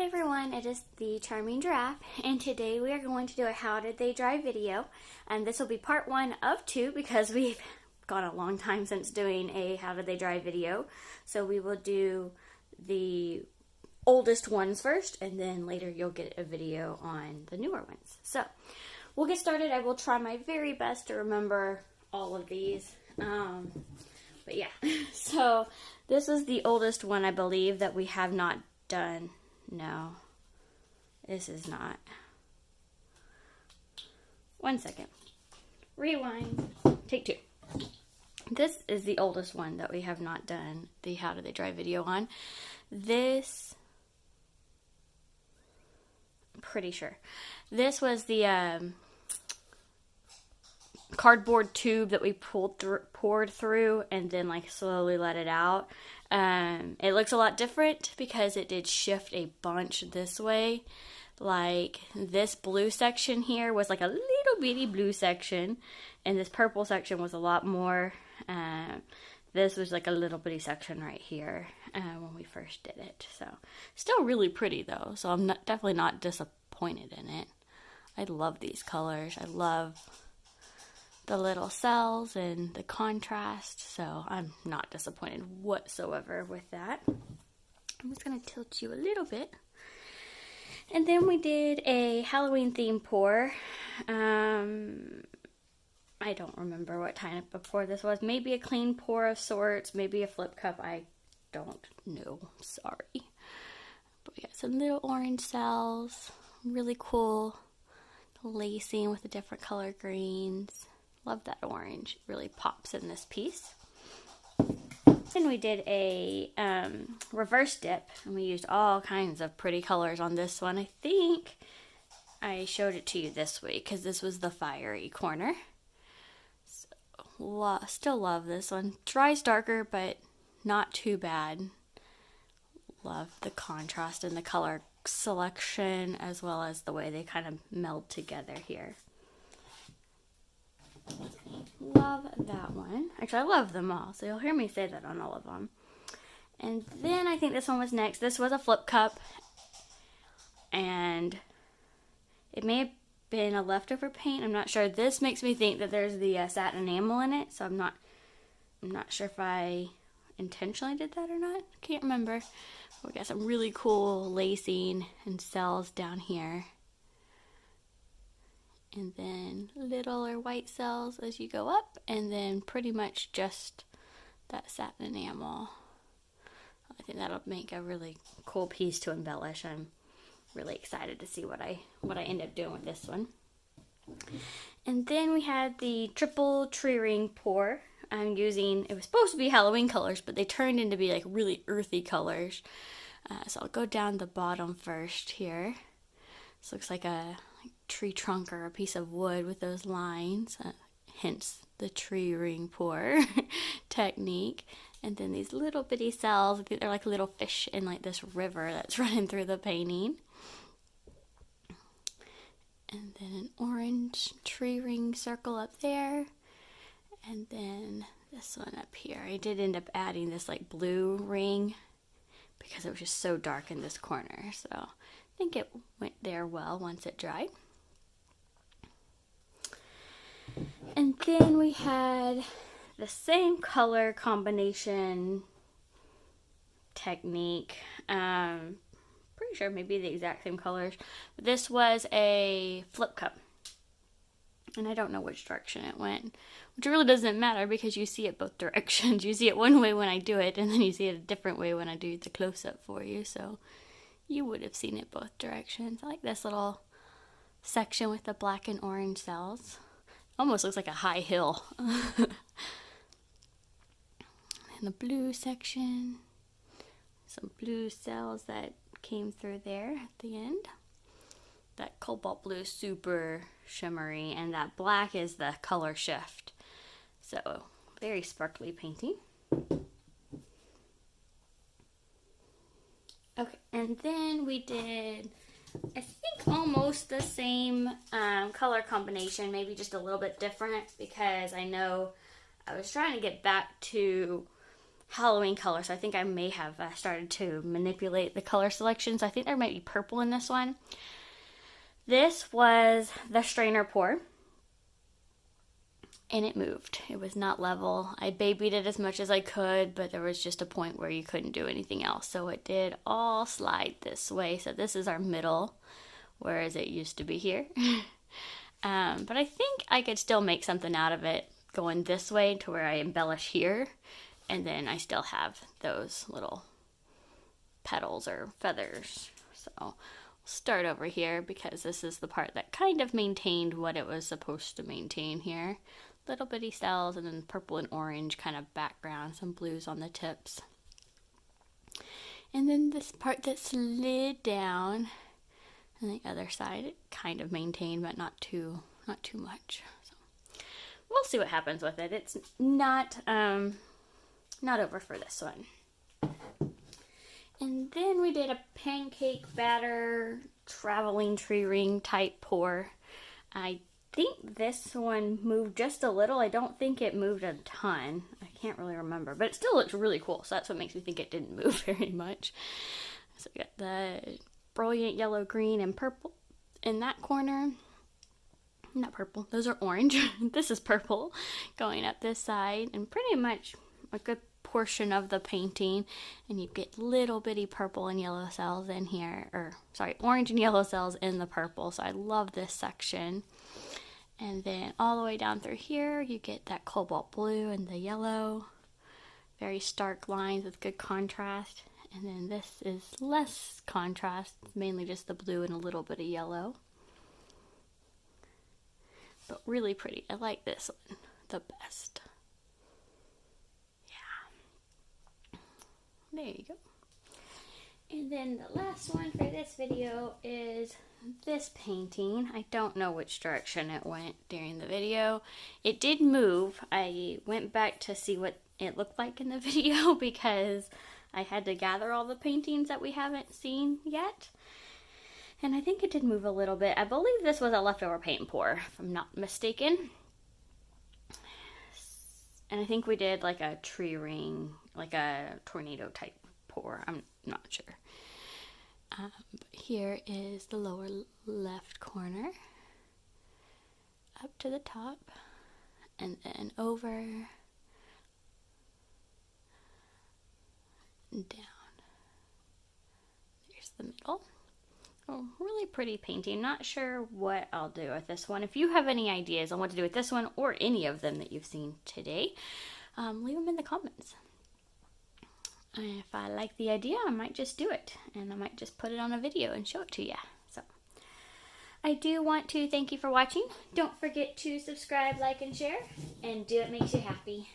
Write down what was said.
Hey everyone, it is the Charming Giraffe, and today we are going to do a How Did They Dry video, and this will be part 1 of 2 because we've gone a long time since doing a How Did They Dry video. So we will do the oldest ones first, and then later you'll get a video on the newer ones. So we'll get started. I will try my very best to remember all of these. But yeah, so this is the oldest one I believe that we have not done. No, this is not. One second. Rewind. Take 2. This is the oldest one that we have not done the How Did They Dry video on. This, I'm pretty sure. This was the cardboard tube that we poured through and then like slowly let it out. It looks a lot different because it did shift a bunch this way. Like this blue section here was like a little bitty blue section, and this purple section was a lot more. This was like a little bitty section right here when we first did it. So still really pretty though, so I'm definitely not disappointed in it. I love these colors. I love the little cells and the contrast, so I'm not disappointed whatsoever with that. I'm just going to tilt you a little bit. And then we did a Halloween theme pour. I don't remember what kind of pour this was. Maybe a clean pour of sorts, maybe a flip cup. I don't know. Sorry. But we got some little orange cells. Really cool lacing with the different color greens. Love that orange. It really pops in this piece. Then we did a reverse dip, and we used all kinds of pretty colors on this one. I think I showed it to you this week because this was the fiery corner. So, still love this one. Dries darker, but not too bad. Love the contrast and the color selection as well as the way they kind of meld together here. Love that one. Actually, I love them all, so you'll hear me say that on all of them. And then I think this one was next. This was a flip cup, and it may have been a leftover paint. I'm not sure. This makes me think that there's the satin enamel in it, so I'm not sure if I intentionally did that or not. Can't remember. We got some really cool lacing and cells down here. And then littler white cells as you go up, and then pretty much just that satin enamel. I think that'll make a really cool piece to embellish. I'm really excited to see what I end up doing with this one. And then we had the triple tree ring pour. I'm using, it was supposed to be Halloween colors, but they turned into be like really earthy colors. So I'll go down the bottom first here. This looks like a tree trunk or a piece of wood with those lines, hence the tree ring pour technique. And then these little bitty cells, I think they're like little fish in like this river that's running through the painting. And then an orange tree ring circle up there, and then this one up here. I did end up adding this like blue ring because it was just so dark in this corner, so I think it went there well once it dried. And then we had the same color combination technique. Pretty sure maybe the exact same colors. But this was a flip cup. And I don't know which direction it went. Which really doesn't matter because you see it both directions. You see it one way when I do it, and then you see it a different way when I do the close-up for you. So you would have seen it both directions. I like this little section with the black and orange cells. Almost looks like a high hill. And the blue section. Some blue cells that came through there at the end. That cobalt blue is super shimmery, and that black is the color shift. So, very sparkly painting. Okay, and then we did, I think, almost the same color combination, maybe just a little bit different, because I know I was trying to get back to Halloween color, so I think I may have started to manipulate the color selections. I think there might be purple in this one. This was the strainer pour, and it moved. It was not level. I babied it as much as I could, but there was just a point where you couldn't do anything else. So it did all slide this way. So this is our middle, whereas it used to be here. But I think I could still make something out of it going this way to where I embellish here. And then I still have those little petals or feathers. So we'll start over here because this is the part that kind of maintained what it was supposed to maintain here. Little bitty cells and then purple and orange kind of background, some blues on the tips. And then this part that slid down on the other side, it kind of maintained, but not too much. So we'll see what happens with it. It's not over for this one. And then we did a pancake batter traveling tree ring type pour. I think this one moved just a little. I don't think it moved a ton. I can't really remember, but it still looks really cool. So that's what makes me think it didn't move very much. So we got the brilliant yellow, green, and purple in that corner. Not purple, those are orange. This is purple going up this side, and pretty much a good portion of the painting, and you get little bitty purple and yellow cells in here, or sorry, orange and yellow cells in the purple. So I love this section. And then all the way down through here you get that cobalt blue and the yellow, very stark lines with good contrast. And then this is less contrast, it's mainly just the blue and a little bit of yellow, but really pretty. I like this one the best. There you go. And then the last one for this video is this painting. I don't know which direction it went during the video. It did move. I went back to see what it looked like in the video because I had to gather all the paintings that we haven't seen yet. And I think it did move a little bit. I believe this was a leftover paint and pour, if I'm not mistaken. And I think we did like a tree ring, like a tornado type pour. I'm not sure. But here is the lower left corner. Up to the top. And then over. And down. There's the middle. Oh, really pretty painting. Not sure what I'll do with this one. If you have any ideas on what to do with this one or any of them that you've seen today, leave them in the comments. And if I like the idea, I might just do it, and I might just put it on a video and show it to you. So I do want to thank you for watching. Don't forget to subscribe, like, and share, and do what makes you happy.